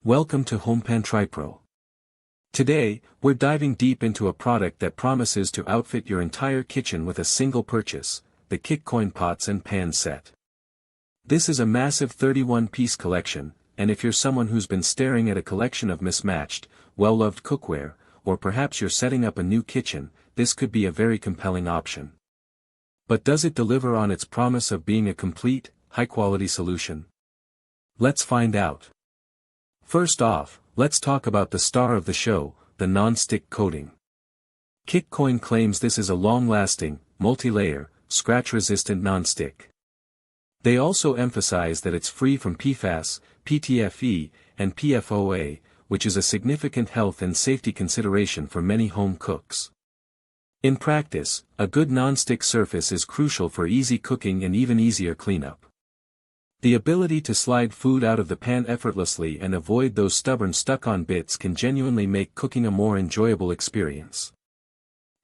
Welcome to HomePan TriPro. Today, we're diving deep into a product that promises to outfit your entire kitchen with a single purchase, the Kikcoin Pots and Pans Set. This is a massive 31-piece collection, and if you're someone who's been staring at a collection of mismatched, well-loved cookware, or perhaps you're setting up a new kitchen, this could be a very compelling option. But does it deliver on its promise of being a complete, high-quality solution? Let's find out. First off, let's talk about the star of the show, the non-stick coating. Kikcoin claims this is a long-lasting, multi-layer, scratch-resistant non-stick. They also emphasize that it's free from PFAS, PTFE, and PFOA, which is a significant health and safety consideration for many home cooks. In practice, a good non-stick surface is crucial for easy cooking and even easier cleanup. The ability to slide food out of the pan effortlessly and avoid those stubborn stuck-on bits can genuinely make cooking a more enjoyable experience.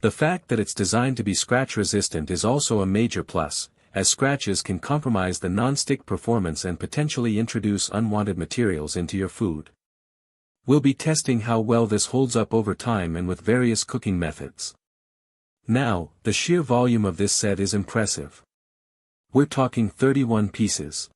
The fact that it's designed to be scratch-resistant is also a major plus, as scratches can compromise the non-stick performance and potentially introduce unwanted materials into your food. We'll be testing how well this holds up over time and with various cooking methods. Now, the sheer volume of this set is impressive. We're talking 31 pieces.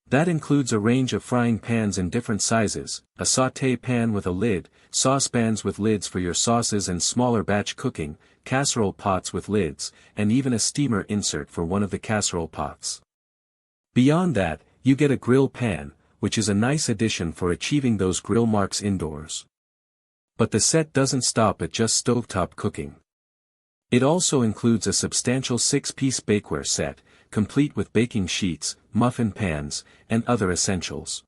That includes a range of frying pans in different sizes, a sauté pan with a lid, saucepans with lids for your sauces and smaller batch cooking, casserole pots with lids, and even a steamer insert for one of the casserole pots. Beyond that, you get a grill pan, which is a nice addition for achieving those grill marks indoors. But the set doesn't stop at just stovetop cooking. It also includes a substantial 6-piece bakeware set, complete with baking sheets, muffin pans, and other essentials.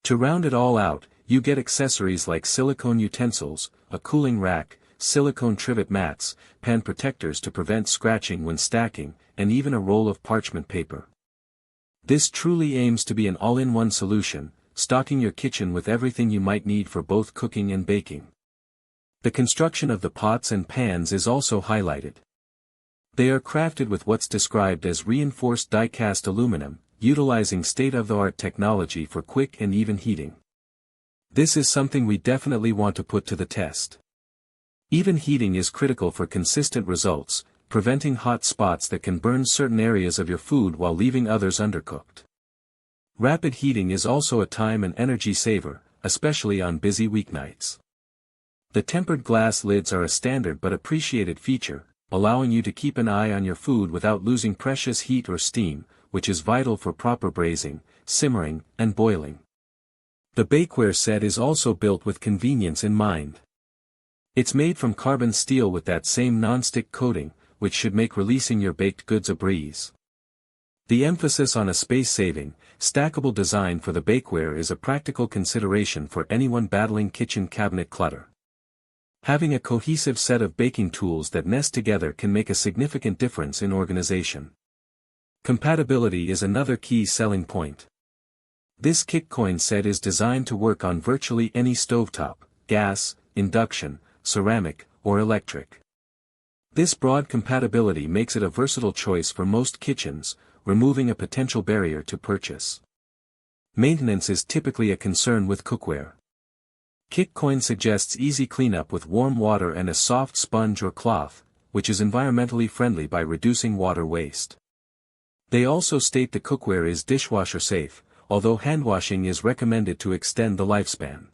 To round it all out, you get accessories like silicone utensils, a cooling rack, silicone trivet mats, pan protectors to prevent scratching when stacking, and even a roll of parchment paper. This truly aims to be an all-in-one solution, stocking your kitchen with everything you might need for both cooking and baking. The construction of the pots and pans is also highlighted. They are crafted with what's described as reinforced die-cast aluminum, utilizing state-of-the-art technology for quick and even heating. This is something we definitely want to put to the test. Even heating is critical for consistent results, preventing hot spots that can burn certain areas of your food while leaving others undercooked. Rapid heating is also a time and energy saver, especially on busy weeknights. The tempered glass lids are a standard but appreciated feature, allowing you to keep an eye on your food without losing precious heat or steam, which is vital for proper braising, simmering, and boiling. The bakeware set is also built with convenience in mind. It's made from carbon steel with that same non-stick coating, which should make releasing your baked goods a breeze. The emphasis on a space-saving, stackable design for the bakeware is a practical consideration for anyone battling kitchen cabinet clutter. Having a cohesive set of baking tools that nest together can make a significant difference in organization. Compatibility is another key selling point. This Kikcoin set is designed to work on virtually any stovetop, gas, induction, ceramic, or electric. This broad compatibility makes it a versatile choice for most kitchens, removing a potential barrier to purchase. Maintenance is typically a concern with cookware. Kikcoin suggests easy cleanup with warm water and a soft sponge or cloth, which is environmentally friendly by reducing water waste. They also state the cookware is dishwasher safe, although handwashing is recommended to extend the lifespan.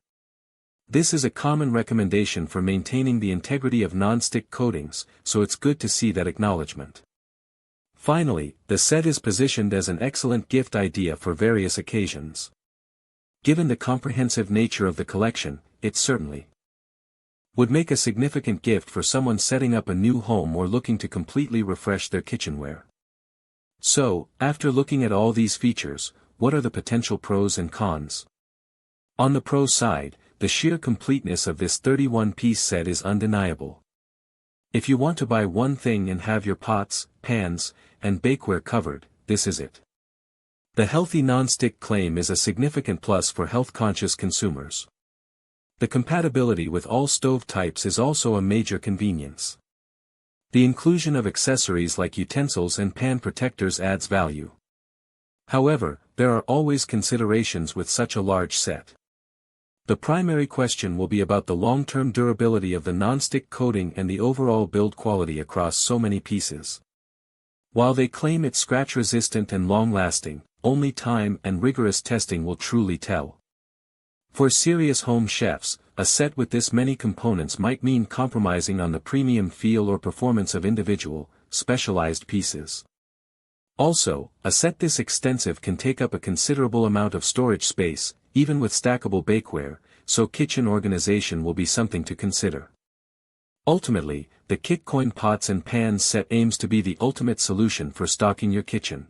This is a common recommendation for maintaining the integrity of non-stick coatings, so it's good to see that acknowledgement. Finally, the set is positioned as an excellent gift idea for various occasions. Given the comprehensive nature of the collection, it certainly would make a significant gift for someone setting up a new home or looking to completely refresh their kitchenware. So, after looking at all these features, what are the potential pros and cons? On the pro side, the sheer completeness of this 31-piece set is undeniable. If you want to buy one thing and have your pots, pans, and bakeware covered, this is it. The healthy non-stick claim is a significant plus for health-conscious consumers. The compatibility with all stove types is also a major convenience. The inclusion of accessories like utensils and pan protectors adds value. However, there are always considerations with such a large set. The primary question will be about the long-term durability of the nonstick coating and the overall build quality across so many pieces. While they claim it's scratch-resistant and long-lasting, only time and rigorous testing will truly tell. For serious home chefs, a set with this many components might mean compromising on the premium feel or performance of individual, specialized pieces. Also, a set this extensive can take up a considerable amount of storage space, even with stackable bakeware, so kitchen organization will be something to consider. Ultimately, the Kikcoin pots and pans set aims to be the ultimate solution for stocking your kitchen.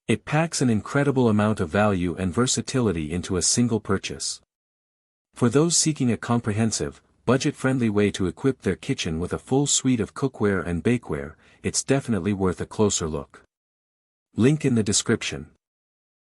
It packs an incredible amount of value and versatility into a single purchase. For those seeking a comprehensive, budget-friendly way to equip their kitchen with a full suite of cookware and bakeware, it's definitely worth a closer look. Link in the description.